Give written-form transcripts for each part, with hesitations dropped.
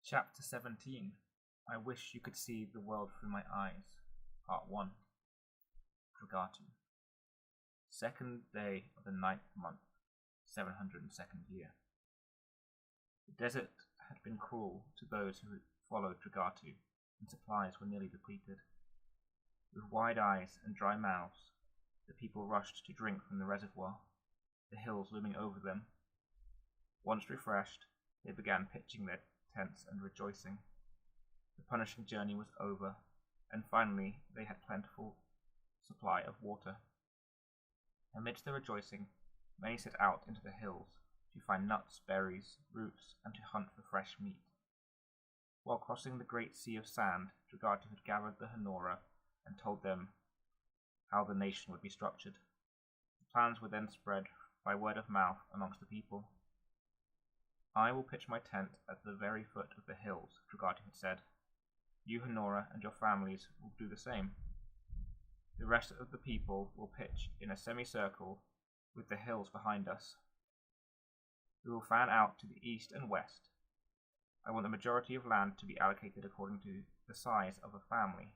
Chapter 17 I Wish You Could See the World Through My Eyes. Part 1 Dragaatu. Second day of the 9th month, 702nd year. The desert had been cruel to those who followed Dragaatu, and supplies were nearly depleted. With wide eyes and dry mouths, the people rushed to drink from the reservoir, the hills looming over them. Once refreshed, they began pitching their tents and rejoicing. The punishing journey was over, and finally they had plentiful supply of water. Amidst the rejoicing, many set out into the hills to find nuts, berries, roots, and to hunt for fresh meat. While crossing the great sea of sand, Dragaatu had gathered the Hanora and told them how the nation would be structured. The plans were then spread by word of mouth amongst the people. I will pitch my tent at the very foot of the hills, Dragaatu had said. You, Hanora, and your families will do the same. The rest of the people will pitch in a semicircle with the hills behind us. We will fan out to the east and west. I want the majority of land to be allocated according to the size of a family.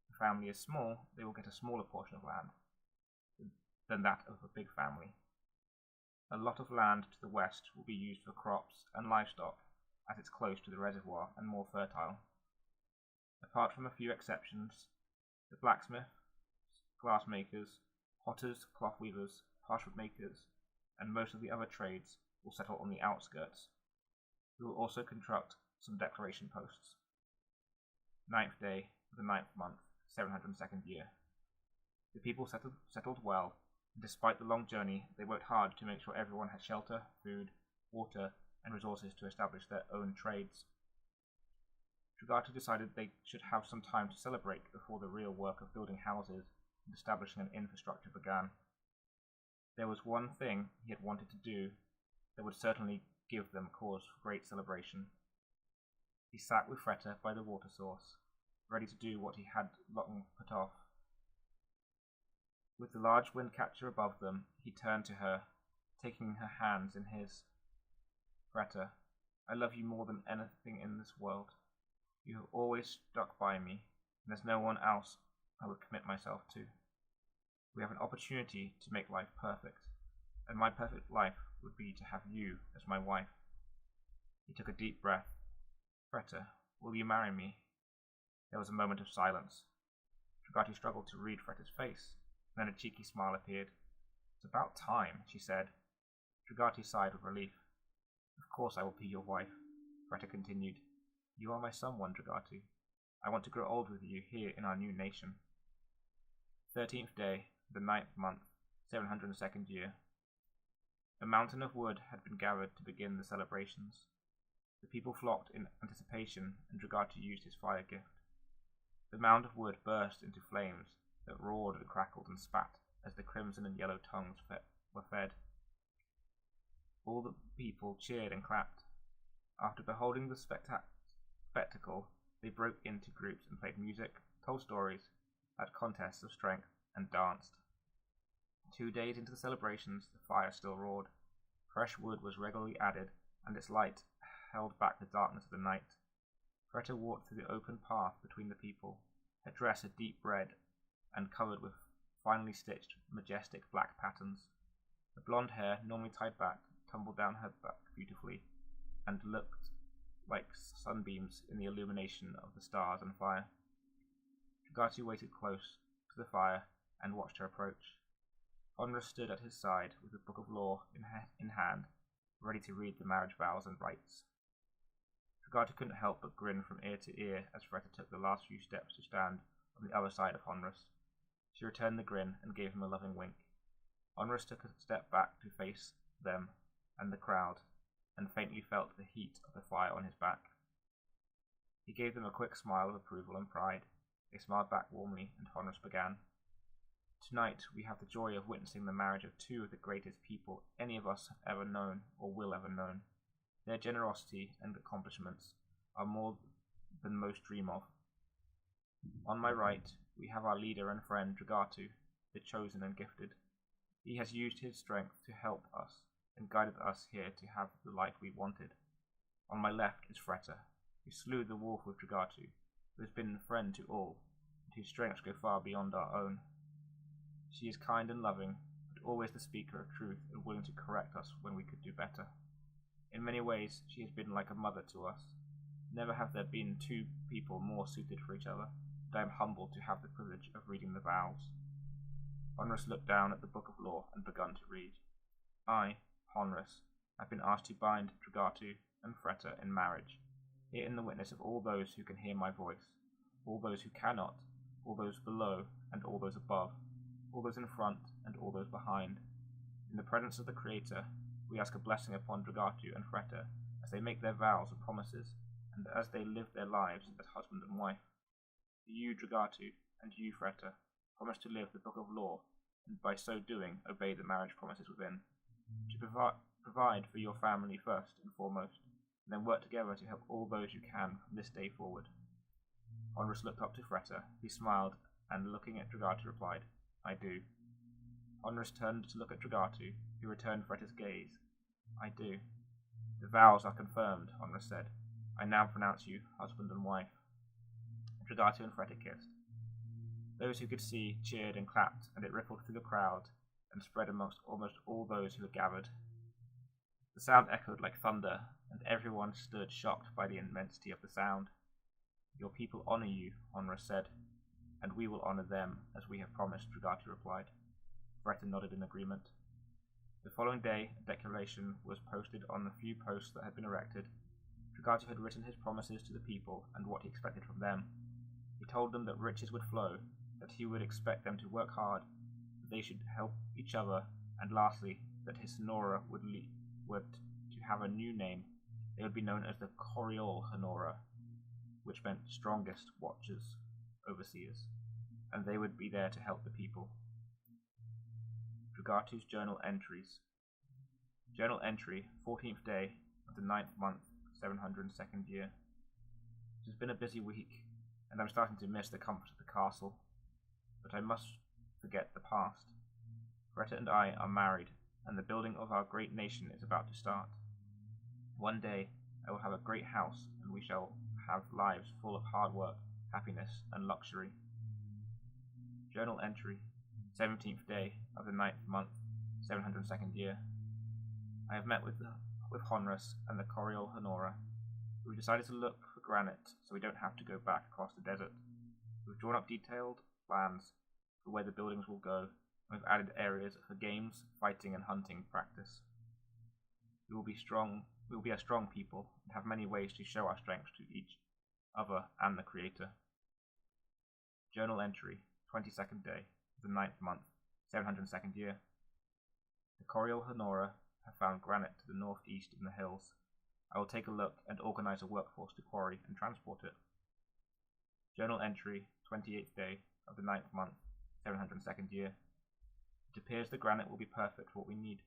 If a family is small, they will get a smaller portion of land than that of a big family. A lot of land to the west will be used for crops and livestock, as it's close to the reservoir and more fertile. Apart from a few exceptions, the blacksmiths, glassmakers, potters, cloth weavers, parchment makers, and most of the other trades will settle on the outskirts. We will also construct some declaration posts. 9th day of the 9th month, 702nd year. The people settled well. Despite the long journey, they worked hard to make sure everyone had shelter, food, water, and resources to establish their own trades. Dragaatu decided they should have some time to celebrate before the real work of building houses and establishing an infrastructure began. There was one thing he had wanted to do that would certainly give them cause for great celebration. He sat with Freta by the water source, ready to do what he had long put off. With the large wind catcher above them, he turned to her, taking her hands in his. Freta, I love you more than anything in this world. You have always stuck by me, and there's no one else I would commit myself to. We have an opportunity to make life perfect, and my perfect life would be to have you as my wife. He took a deep breath. Freta, will you marry me? There was a moment of silence. Dragaatu struggled to read Freta's face. Then a cheeky smile appeared. It's about time, she said. Dragaatu sighed with relief. Of course I will be your wife, Freta continued. You are my someone, Dragaatu. I want to grow old with you here in our new nation. 13th day, the 9th month, 702nd year. A mountain of wood had been gathered to begin the celebrations. The people flocked in anticipation, and Dragaatu used his fire gift. The mound of wood burst into flames that roared and crackled and spat as the crimson and yellow tongues were fed. All the people cheered and clapped. After beholding the spectacle, they broke into groups and played music, told stories, had contests of strength, and danced. 2 days into the celebrations, the fire still roared. Fresh wood was regularly added, and its light held back the darkness of the night. Freta walked through the open path between the people, her dress a deep red and covered with finely stitched, majestic black patterns. The blonde hair, normally tied back, tumbled down her back beautifully, and looked like sunbeams in the illumination of the stars and fire. Dragaatu waited close to the fire and watched her approach. Honrus stood at his side with the book of law in hand, ready to read the marriage vows and rites. Dragaatu couldn't help but grin from ear to ear as Freta took the last few steps to stand on the other side of Honrus. She returned the grin and gave him a loving wink. Honrus took a step back to face them and the crowd, and faintly felt the heat of the fire on his back. He gave them a quick smile of approval and pride. They smiled back warmly, and Honrus began. Tonight we have the joy of witnessing the marriage of two of the greatest people any of us have ever known or will ever know. Their generosity and accomplishments are more than most dream of. On my right, we have our leader and friend Dragaatu, the chosen and gifted. He has used his strength to help us and guided us here to have the life we wanted. On my left is Freta, who slew the wolf with Dragatu, who has been a friend to all, and whose strengths go far beyond our own. She is kind and loving, but always the speaker of truth and willing to correct us when we could do better. In many ways, she has been like a mother to us. Never have there been two people more suited for each other, and I am humbled to have the privilege of reading the vows. Honrus looked down at the Book of Law and begun to read. I, Honrus, have been asked to bind Dragatu and Freta in marriage, here in the witness of all those who can hear my voice, all those who cannot, all those below and all those above, all those in front and all those behind. In the presence of the Creator, we ask a blessing upon Dragatu and Freta as they make their vows and promises, and as they live their lives as husband and wife. You, Dragatu, and you, Freta, promise to live the Book of Law, and by so doing obey the marriage promises within, to provide for your family first and foremost, and then work together to help all those you can from this day forward. Honrus looked up to Freta, who smiled, and looking at Dragatu replied, I do. Honrus turned to look at Dragatu, who returned Freta's gaze. I do. The vows are confirmed, Honrus said. I now pronounce you husband and wife. Dragatu and Freta kissed. Those who could see cheered and clapped, and it rippled through the crowd and spread amongst almost all those who had gathered. The sound echoed like thunder, and everyone stood shocked by the immensity of the sound. Your people honor you, Honrus said, and we will honor them, as we have promised, Dragatu replied. Freta nodded in agreement. The following day, a declaration was posted on the few posts that had been erected. Dragatu had written his promises to the people and what he expected from them. He told them that riches would flow, that he would expect them to work hard, that they should help each other, and lastly, that his Honora would to have a new name. They would be known as the Coriol Honora, which meant strongest watchers, overseers, and they would be there to help the people. Dragatu's journal entries. Journal entry, 14th day of the 9th month, 702nd year. It has been a busy week, and I'm starting to miss the comfort of the castle, but I must forget the past. Freta and I are married, and the building of our great nation is about to start. One day, I will have a great house, and we shall have lives full of hard work, happiness, and luxury. Journal entry, 17th day of the 9th month, 702nd year. I have met with Honrus and the Coriol Honora. We've decided to look for granite so we don't have to go back across the desert. We've drawn up detailed plans for where the buildings will go, and we've added areas for games, fighting, and hunting practice. We will be a strong people and have many ways to show our strength to each other and the Creator. Journal entry, 22nd day of the 9th month, 702nd year. The Coriol Honora have found granite to the northeast in the hills. I will take a look and organize a workforce to quarry and transport it. Journal entry, 28th day of the 9th month, 702nd year. It appears the granite will be perfect for what we need,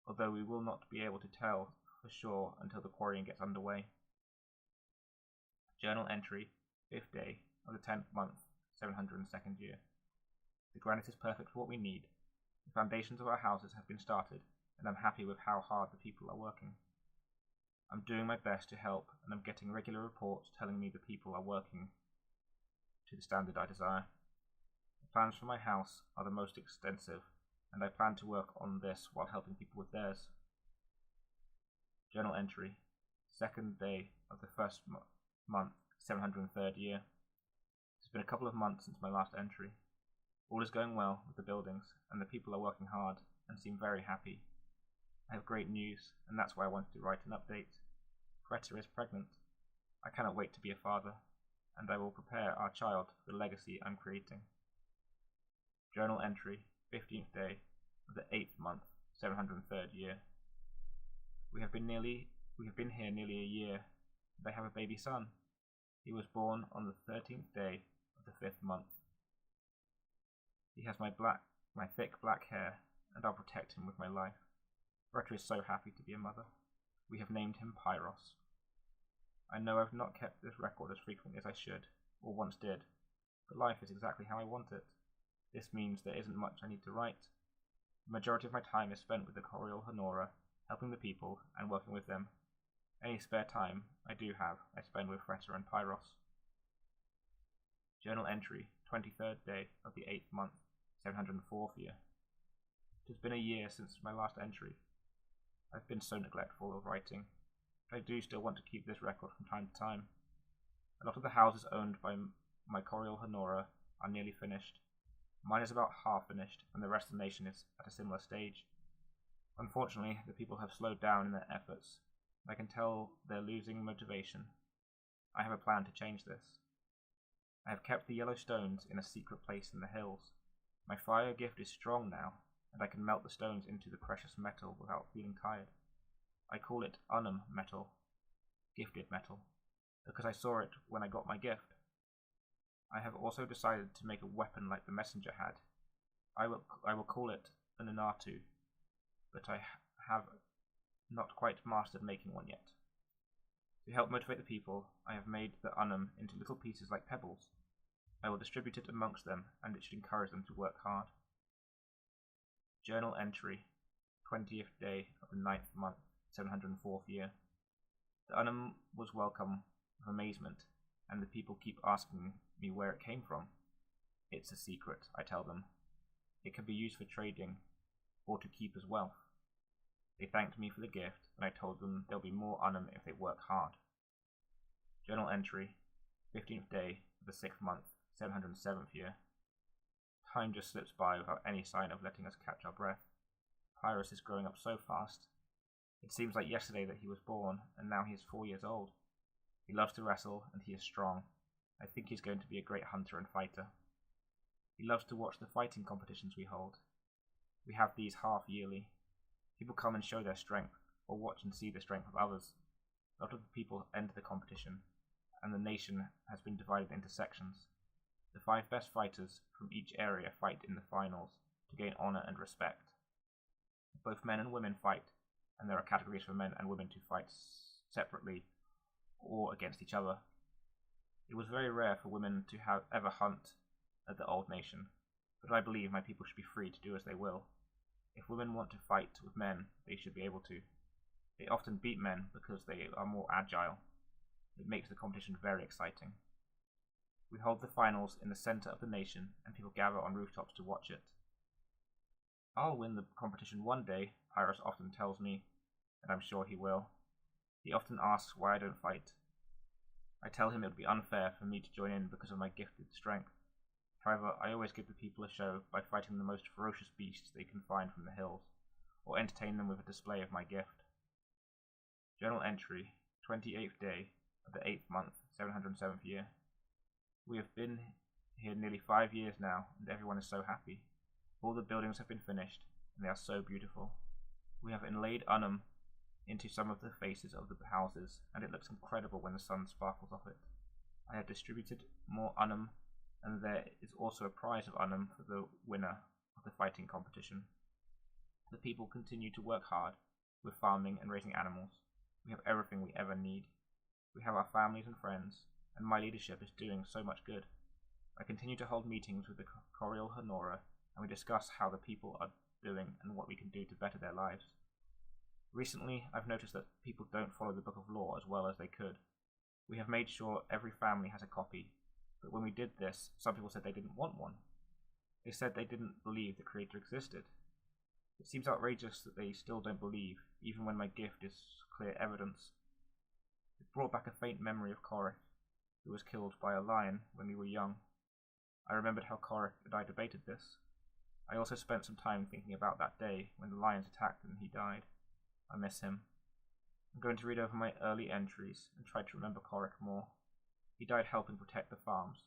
although we will not be able to tell for sure until the quarrying gets underway. Journal entry, 5th day of the 10th month, 702nd year. The granite is perfect for what we need. The foundations of our houses have been started, and I'm happy with how hard the people are working. I'm doing my best to help, and I'm getting regular reports telling me the people are working to the standard I desire. The plans for my house are the most extensive, and I plan to work on this while helping people with theirs. Journal entry, 2nd day of the 1st month, 703rd year. It's been a couple of months since my last entry. All is going well with the buildings, and the people are working hard and seem very happy. I have great news, and that's why I wanted to write an update. Freta is pregnant. I cannot wait to be a father, and I will prepare our child for the legacy I'm creating. Journal entry, 15th day of the 8th month, 703rd year. We have been here nearly a year, and I have a baby son. He was born on the 13th day of the 5th month. He has my thick black hair, and I'll protect him with my life. Freta is so happy to be a mother. We have named him Pyros. I know I've not kept this record as frequently as I should, or once did, but life is exactly how I want it. This means there isn't much I need to write. The majority of my time is spent with the Coriol Honora, helping the people and working with them. Any spare time I do have, I spend with Freta and Pyros. Journal entry, 23rd day of the 8th month, 704th year. It has been a year since my last entry. I've been so neglectful of writing, but I do still want to keep this record from time to time. A lot of the houses owned by my Coriol Honora are nearly finished. Mine is about half finished, and the rest of the nation is at a similar stage. Unfortunately, the people have slowed down in their efforts. I can tell they're losing motivation. I have a plan to change this. I have kept the yellow stones in a secret place in the hills. My fire gift is strong now, and I can melt the stones into the precious metal without feeling tired. I call it Unum metal, gifted metal, because I saw it when I got my gift. I have also decided to make a weapon like the messenger had. I will call it an Unatu, but I have not quite mastered making one yet. To help motivate the people, I have made the Unum into little pieces like pebbles. I will distribute it amongst them, and it should encourage them to work hard. Journal entry, 20th day of the 9th month, 704th year. The Unum was welcome with amazement, and the people keep asking me where it came from. It's a secret, I tell them. It can be used for trading, or to keep as wealth. They thanked me for the gift, and I told them there'll be more Unum if they work hard. Journal entry, 15th day of the 6th month, 707th year. Time just slips by without any sign of letting us catch our breath. Pyros is growing up so fast. It seems like yesterday that he was born, and now he is 4 years old. He loves to wrestle, and he is strong. I think he's going to be a great hunter and fighter. He loves to watch the fighting competitions we hold. We have these half-yearly. People come and show their strength, or watch and see the strength of others. A lot of the people enter the competition, and the nation has been divided into sections. The 5 best fighters from each area fight in the finals to gain honor and respect. Both men and women fight, and there are categories for men and women to fight separately or against each other. It was very rare for women to ever hunt at the old nation, but I believe my people should be free to do as they will. If women want to fight with men, they should be able to. They often beat men because they are more agile. It makes the competition very exciting. We hold the finals in the center of the nation, and people gather on rooftops to watch it. I'll win the competition one day, Pyros often tells me, and I'm sure he will. He often asks why I don't fight. I tell him it would be unfair for me to join in because of my gifted strength. However, I always give the people a show by fighting the most ferocious beasts they can find from the hills, or entertain them with a display of my gift. Journal entry, 28th day of the 8th month, 707th year. We have been here nearly 5 years now, and everyone is so happy. All the buildings have been finished, and they are so beautiful. We have inlaid Unum into some of the faces of the houses, and it looks incredible when the sun sparkles off it. I have distributed more Unum, and there is also a prize of Unum for the winner of the fighting competition. The people continue to work hard with farming and raising animals. We have everything we ever need. We have our families and friends, and my leadership is doing so much good. I continue to hold meetings with the Coriol Honora, and we discuss how the people are doing and what we can do to better their lives. Recently, I've noticed that people don't follow the Book of Law as well as they could. We have made sure every family has a copy, but when we did this, some people said they didn't want one. They said they didn't believe the Creator existed. It seems outrageous that they still don't believe, even when my gift is clear evidence. It brought back a faint memory of Korith, who was killed by a lion when we were young. I remembered how Korith and I debated this. I also spent some time thinking about that day when the lions attacked and he died. I miss him. I'm going to read over my early entries and try to remember Korith more. He died helping protect the farms,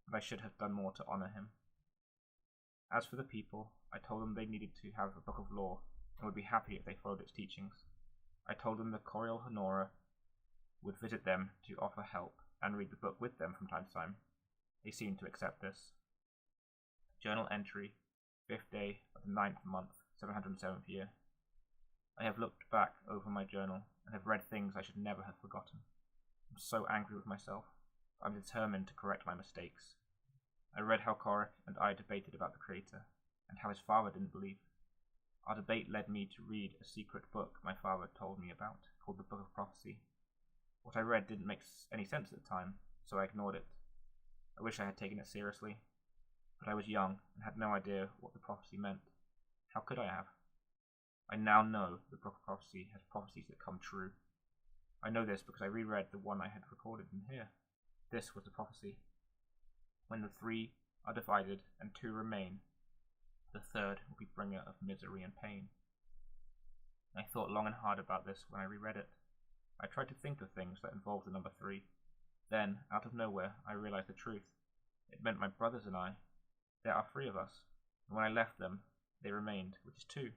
and I should have done more to honor him. As for the people, I told them they needed to have a Book of Law and would be happy if they followed its teachings. I told them the Coriol Honora would visit them to offer help and read the book with them from time to time. They seemed to accept this. Journal entry, 5th day of the 9th month, 707th year. I have looked back over my journal and have read things I should never have forgotten. I'm so angry with myself. I'm determined to correct my mistakes. I read how Korith and I debated about the Creator, and how his father didn't believe. Our debate led me to read a secret book my father told me about, called the Book of Prophecy. What I read didn't make any sense at the time, so I ignored it. I wish I had taken it seriously, but I was young and had no idea what the prophecy meant. How could I have? I now know the Book of Prophecy has prophecies that come true. I know this because I reread the one I had recorded in here. This was the prophecy. When the 3 are divided and 2 remain, the 3rd will be bringer of misery and pain. I thought long and hard about this when I reread it. I tried to think of things that involved the number 3. Then, out of nowhere, I realized the truth. It meant my brothers and I. There are 3 of us, and when I left them, they remained, which is 2.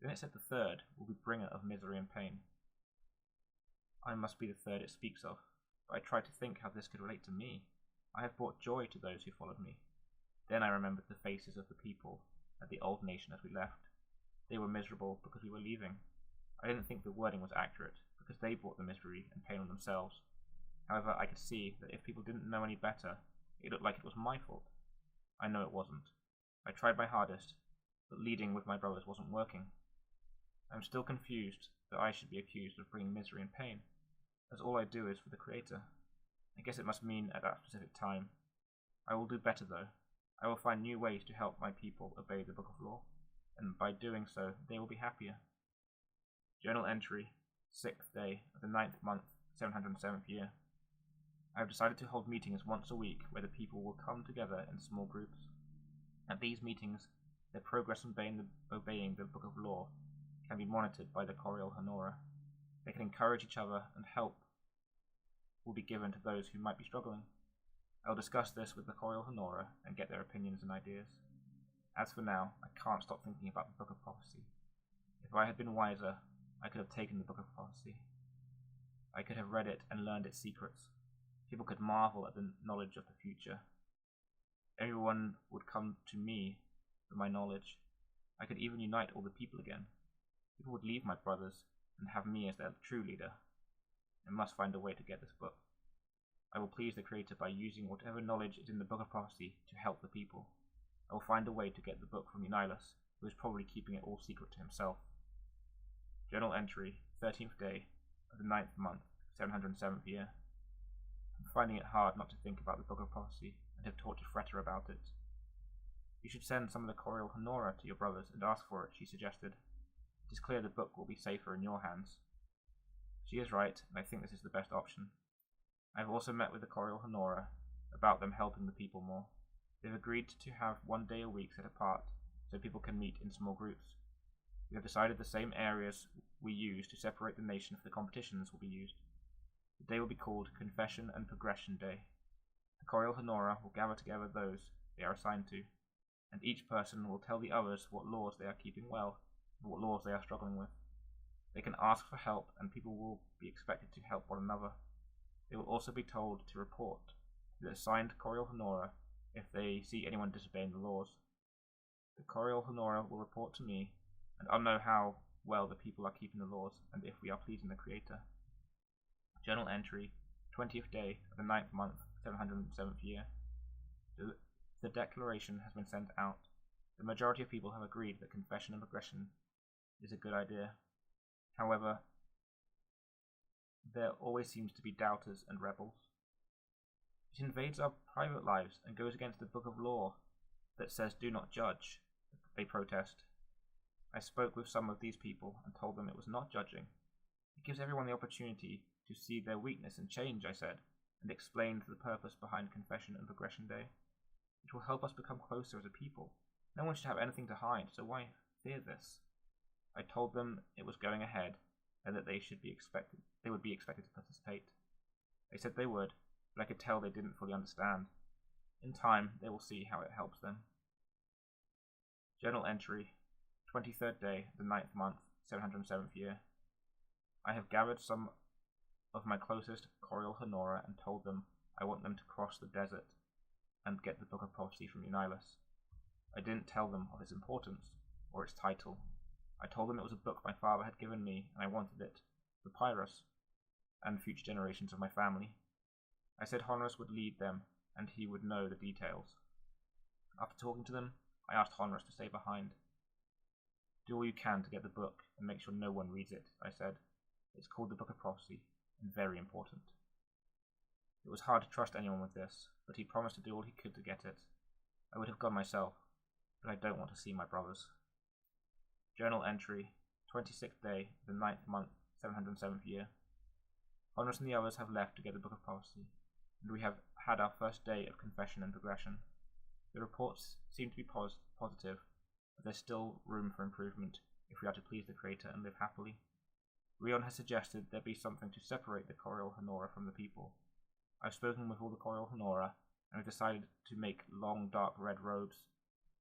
Then it said the 3rd will be bringer of misery and pain. I must be the 3rd it speaks of, but I tried to think how this could relate to me. I have brought joy to those who followed me. Then I remembered the faces of the people at the old nation as we left. They were miserable because we were leaving. I didn't think the wording was accurate, because they brought the misery and pain on themselves. However, I could see that if people didn't know any better, it looked like it was my fault. I know it wasn't. I tried my hardest, but leading with my brothers wasn't working. I'm still confused that I should be accused of bringing misery and pain, as all I do is for the Creator. I guess it must mean at that specific time. I will do better though. I will find new ways to help my people obey the Book of Law, and by doing so, they will be happier. Journal entry, 6th day of the 9th month, 707th year. I have decided to hold meetings once a week where the people will come together in small groups. At these meetings, their progress in obeying the Book of Law can be monitored by the Coriol Honora. They can encourage each other, and help will be given to those who might be struggling. I will discuss this with the Coriol Honora and get their opinions and ideas. As for now, I can't stop thinking about the Book of Prophecy. If I had been wiser, I could have taken the Book of Prophecy. I could have read it and learned its secrets. People could marvel at the knowledge of the future. Everyone would come to me for my knowledge. I could even unite all the people again. People would leave my brothers and have me as their true leader. I must find a way to get this book. I will please the Creator by using whatever knowledge is in the Book of Prophecy to help the people. I will find a way to get the book from Eunyalus, who is probably keeping it all secret to himself. Journal entry, 13th day of the 9th month, 707th year. I'm finding it hard not to think about the Book of Prophecy and have talked to Fretta about it. You should send some of the Coriol Honora to your brothers and ask for it, she suggested. It is clear the book will be safer in your hands. She is right, and I think this is the best option. I have also met with the Coriol Honora about them helping the people more. They have agreed to have 1 day a week set apart so people can meet in small groups. We have decided the same areas we use to separate the nation for the competitions will be used. The day will be called Confession and Progression Day. The Coriol Honora will gather together those they are assigned to, and each person will tell the others what laws they are keeping well and what laws they are struggling with. They can ask for help, and people will be expected to help one another. They will also be told to report to the assigned Coriol Honora if they see anyone disobeying the laws. The Coriol Honora will report to me, and I'll know how well the people are keeping the laws and if we are pleasing the Creator. Journal entry, 20th day of the 9th month, 707th year. The declaration has been sent out. The majority of people have agreed that confession and progression is a good idea. However, there always seems to be doubters and rebels. It invades our private lives and goes against the Book of Law that says do not judge, they protest. I spoke with some of these people and told them it was not judging. It gives everyone the opportunity to see their weakness and change, I said, and explained the purpose behind Confession and Progression Day. It will help us become closer as a people. No one should have anything to hide, so why fear this? I told them it was going ahead and that they would be expected to participate. They said they would, but I could tell they didn't fully understand. In time, they will see how it helps them. Journal entry, 23rd day, the 9th month, 707th year. I have gathered some of my closest Coriol Honora and told them I want them to cross the desert and get the Book of Prophecy from Eunyalus. I didn't tell them of its importance or its title. I told them it was a book my father had given me and I wanted it, the Papyrus, and future generations of my family. I said Honorius would lead them and he would know the details. After talking to them, I asked Honorius to stay behind. Do all you can to get the book and make sure no one reads it, I said. It's called the Book of Prophecy, and very important. It was hard to trust anyone with this, but he promised to do all he could to get it. I would have gone myself, but I don't want to see my brothers. Journal entry, 26th day, the 9th month, 707th year. Honors and the others have left to get the Book of Prophecy, and we have had our first day of confession and progression. The reports seem to be positive, but there's still room for improvement if we are to please the Creator and live happily. Rion has suggested there be something to separate the Coriol Honora from the people. I've spoken with all the Coriol Honora, and we've decided to make long dark red robes.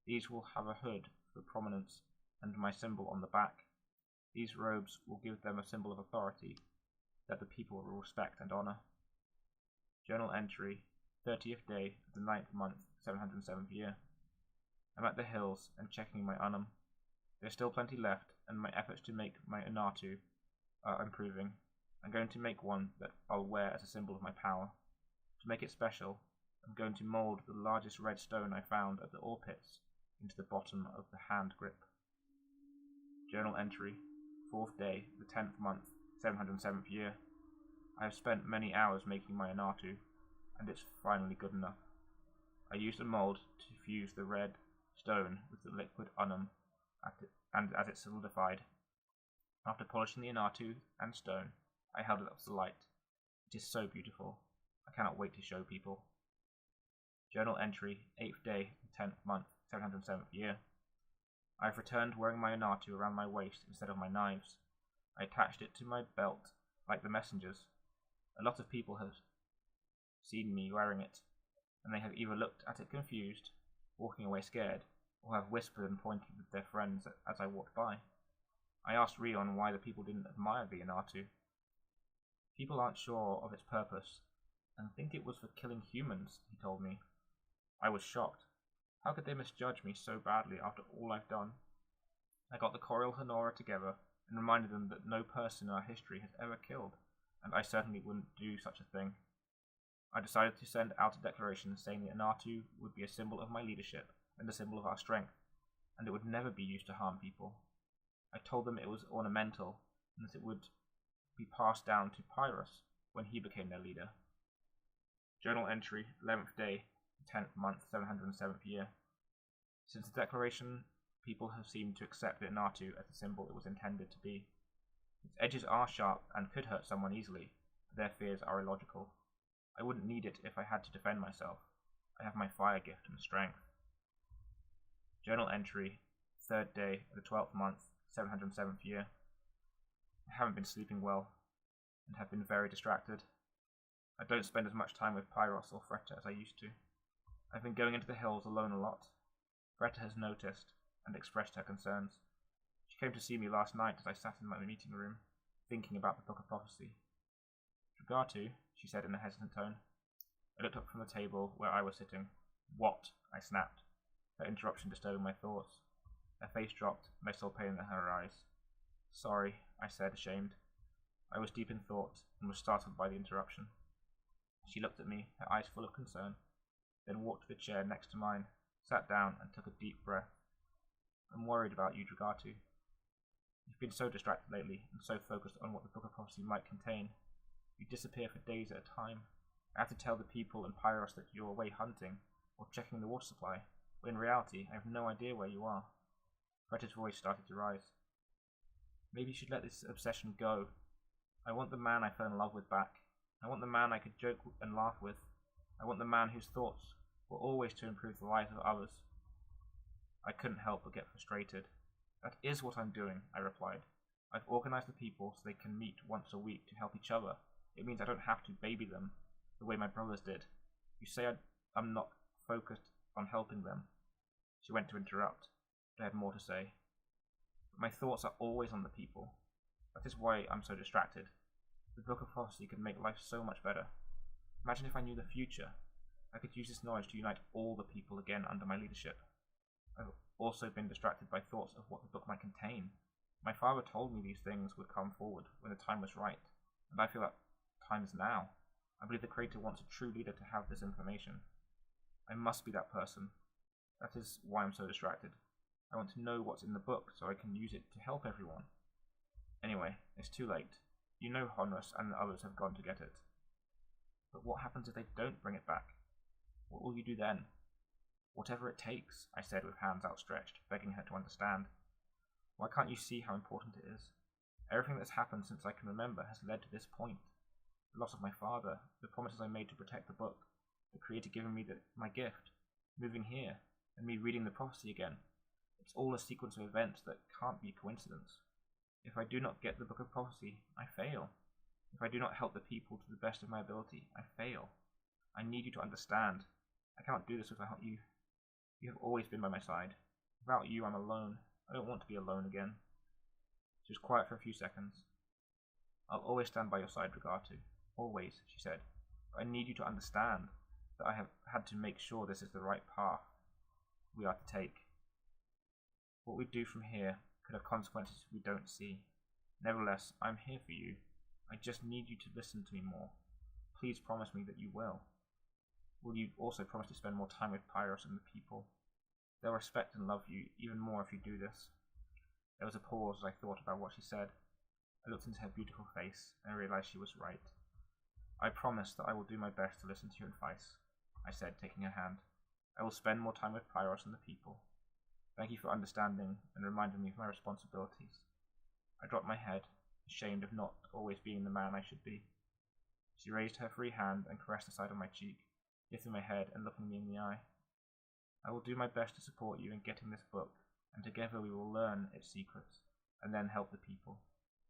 These will have a hood for prominence and my symbol on the back. These robes will give them a symbol of authority that the people will respect and honor. Journal entry, 30th day of the 9th month, 707th year. I'm at the hills and checking my Unum. There's still plenty left, and my efforts to make my Unatu are improving. I'm going to make one that I'll wear as a symbol of my power. To make it special, I'm going to mould the largest red stone I found at the ore pits into the bottom of the hand grip. Journal entry, 4th day, the 10th month, 707th year. I have spent many hours making my Unatu, and it's finally good enough. I used a mould to fuse the red stone with the liquid Unum, and as it solidified. After polishing the Unatu and stone, I held it up to the light. It is so beautiful. I cannot wait to show people. Journal entry, 8th day, 10th month, 707th year. I have returned wearing my Unatu around my waist instead of my knives. I attached it to my belt, like the messengers. A lot of people have seen me wearing it, and they have either looked at it confused, walking away scared, or have whispered and pointed with their friends as I walked by. I asked Rion why the people didn't admire the Unatu. People aren't sure of its purpose, and think it was for killing humans, he told me. I was shocked. How could they misjudge me so badly after all I've done? I got the Coriol Honora together and reminded them that no person in our history has ever killed, and I certainly wouldn't do such a thing. I decided to send out a declaration saying the Unatu would be a symbol of my leadership and a symbol of our strength, and it would never be used to harm people. I told them it was ornamental, and that it would be passed down to Pyrrhus when he became their leader. Journal entry, 11th day, 10th month, 707th year. Since the declaration, people have seemed to accept the Unatu as the symbol it was intended to be. Its edges are sharp and could hurt someone easily, but their fears are illogical. I wouldn't need it if I had to defend myself. I have my fire gift and strength. Journal entry, 3rd day of the 12th month, 707th year. I haven't been sleeping well, and have been very distracted. I don't spend as much time with Pyrrhus or Fretta as I used to. I've been going into the hills alone a lot. Fretta has noticed, and expressed her concerns. She came to see me last night as I sat in my meeting room, thinking about the Book of Prophecy. Drugatu, she said in a hesitant tone. I looked up from the table where I was sitting. What? I snapped, her interruption disturbing my thoughts. Her face dropped, and I saw pain in her eyes. Sorry, I said, ashamed. I was deep in thought, and was startled by the interruption. She looked at me, her eyes full of concern, then walked to the chair next to mine, sat down, and took a deep breath. I'm worried about you, Drugatu. You've been so distracted lately, and so focused on what the Book of Prophecy might contain. You disappear for days at a time. I have to tell the people in Pyrrhus that you're away hunting, or checking the water supply, when in reality I have no idea where you are. Fretta's voice started to rise. Maybe you should let this obsession go. I want the man I fell in love with back. I want the man I could joke and laugh with. I want the man whose thoughts were always to improve the lives of others. I couldn't help but get frustrated. That is what I'm doing, I replied. I've organized the people so they can meet once a week to help each other. It means I don't have to baby them the way my brothers did. You say I'm not focused on helping them. She went to interrupt, but I had more to say. But my thoughts are always on the people. That is why I'm so distracted. The Book of Prophecy could make life so much better. Imagine if I knew the future. I could use this knowledge to unite all the people again under my leadership. I've also been distracted by thoughts of what the book might contain. My father told me these things would come forward when the time was right, and I feel that time is now. I believe the Creator wants a true leader to have this information. I must be that person. That is why I'm so distracted. I want to know what's in the book so I can use it to help everyone. Anyway, it's too late. You know Honrus and the others have gone to get it. But what happens if they don't bring it back? What will you do then? Whatever it takes, I said with hands outstretched, begging her to understand. Why can't you see how important it is? Everything that's happened since I can remember has led to this point. The loss of my father, the promises I made to protect the book, the Creator giving me my gift, moving here, and me reading the prophecy again. It's all a sequence of events that can't be coincidence. If I do not get the book of prophecy, I fail. If I do not help the people to the best of my ability, I fail. I need you to understand. I cannot do this without you. You have always been by my side. Without you, I'm alone. I don't want to be alone again. She was quiet for a few seconds. I'll always stand by your side, Rigatu. Always, she said. But I need you to understand that I have had to make sure this is the right path we are to take. What we do from here could have consequences we don't see. Nevertheless, I'm here for you. I just need you to listen to me more. Please promise me that you will. Will you also promise to spend more time with Pyros and the people? They'll respect and love you even more if you do this. There was a pause as I thought about what she said. I looked into her beautiful face and realized she was right. I promise that I will do my best to listen to your advice, I said, taking her hand. I will spend more time with Pyros and the people. Thank you for understanding and reminding me of my responsibilities. I dropped my head, ashamed of not always being the man I should be. She raised her free hand and caressed the side of my cheek, lifting my head and looking me in the eye. I will do my best to support you in getting this book, and together we will learn its secrets, and then help the people.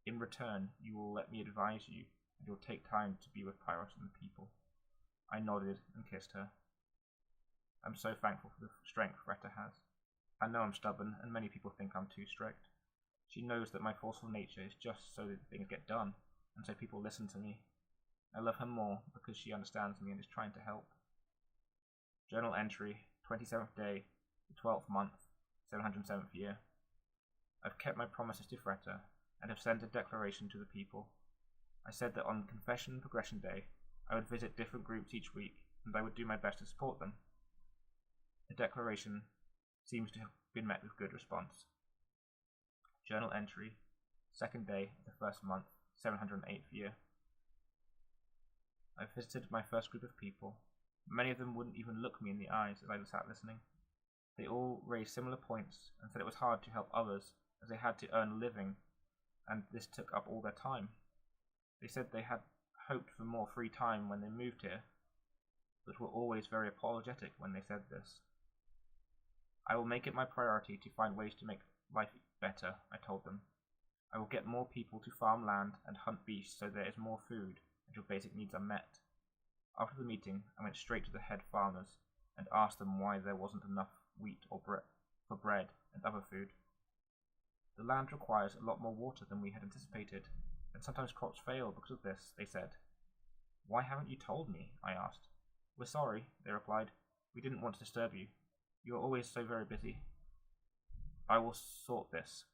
In return, you will let me advise you, and you'll take time to be with Pyros and the people. I nodded and kissed her. I'm so thankful for the strength Retta has. I know I'm stubborn, and many people think I'm too strict. She knows that my forceful nature is just so that things get done, and so people listen to me. I love her more because she understands me and is trying to help. Journal entry, 27th day, the 12th month, 707th year. I've kept my promises to Fretta, and have sent a declaration to the people. I said that on Confession and Progression Day, I would visit different groups each week, and I would do my best to support them. The declaration seems to have been met with good response. Journal entry, 2nd day of the 1st month, 708th year. I visited my first group of people. Many of them wouldn't even look me in the eyes as I sat listening. They all raised similar points and said it was hard to help others as they had to earn a living, and this took up all their time. They said they had hoped for more free time when they moved here, but were always very apologetic when they said this. I will make it my priority to find ways to make life better, I told them. I will get more people to farm land and hunt beasts so there is more food and your basic needs are met. After the meeting, I went straight to the head farmers and asked them why there wasn't enough wheat or for bread and other food. The land requires a lot more water than we had anticipated, and sometimes crops fail because of this, they said. Why haven't you told me? I asked. We're sorry, they replied. We didn't want to disturb you. You are always so very busy. I will sort this.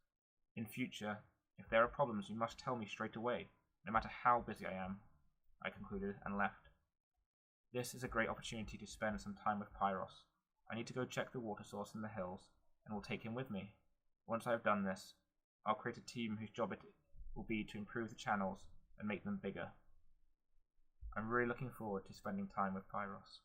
In future, if there are problems, you must tell me straight away, no matter how busy I am, I concluded and left. This is a great opportunity to spend some time with Pyros. I need to go check the water source in the hills, and will take him with me. Once I have done this, I'll create a team whose job it will be to improve the channels and make them bigger. I'm really looking forward to spending time with Pyros.